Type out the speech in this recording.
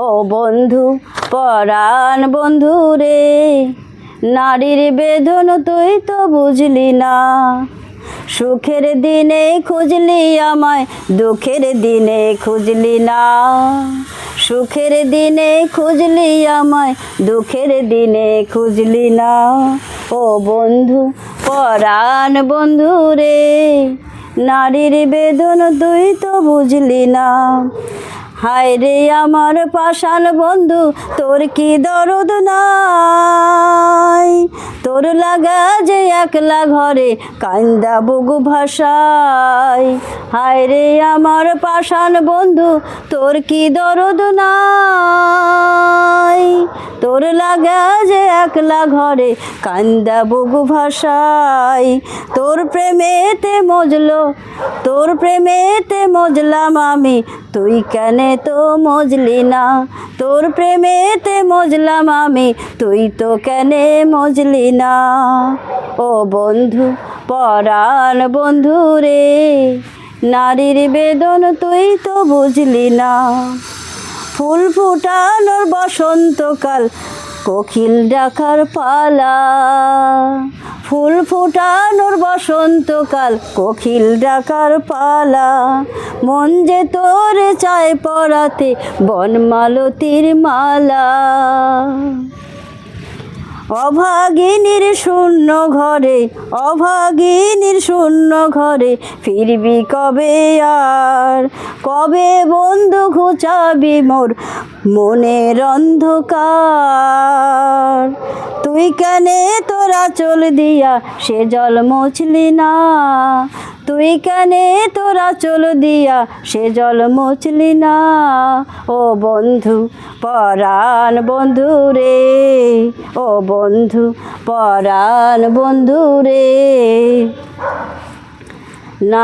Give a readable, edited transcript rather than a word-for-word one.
ও বন্ধু পরাণ বন্ধু রে, নারীর বেদন তুই তো বুঝলি না। সুখের দিনে খুঁজলি আমায়, দুঃখের দিনে খুঁজলি না। সুখের দিনে খুঁজলি আমায়, দুঃখের দিনে খুঁজলি না। ও বন্ধু পরাণ বন্ধু রে, নারীর বেদন তুই তো বুঝলি না। হায় রে আমার পাষাণ বন্ধু, তোর কি দরদ নাই? তোর লাগা যে একলা ঘরে কান্দা বুকু ভাষায়। হায় রে আমার পাষাণ বন্ধু, তোর কি দরদ নাই? তোর লাগা যে একলা ঘরে কান্দা বুকু ভাষায়। তোর প্রেমেতে মজলো, তোর প্রেমেতে মজলাম আমি, তুই কেন তো মজলি না? তোর প্রেমেতে মজলাম আমি, তুই তো কেন মজলি না? ও বন্ধু পরাণ বন্ধু রে, নারীর বেদন তুই তো বুঝলি না। ফুল ফুটানোর বসন্তকাল, কোকিল ডাকার পালা। ফুল ফুটানোর বসন্তকাল, কোকিল ডাকার পালা। মন যে তোরে চায় পরাতে বনমালতির মালা। অভাগিনীর শূন্য ঘরে, অভাগিনীর শূন্য ঘরে ফিরবি কবে আর? কবে বন্ধু ঘুচাবি মোর মনের অন্ধকার? তুই কেনে তোরা চল দিয়া সে জল মুছলি না? তুই কেনে তোরা চল দিয়া সে জল মুছলি না? ও বন্ধু পরাণ বন্ধু রে, ও বন্ধু পরাণ বন্ধু রে।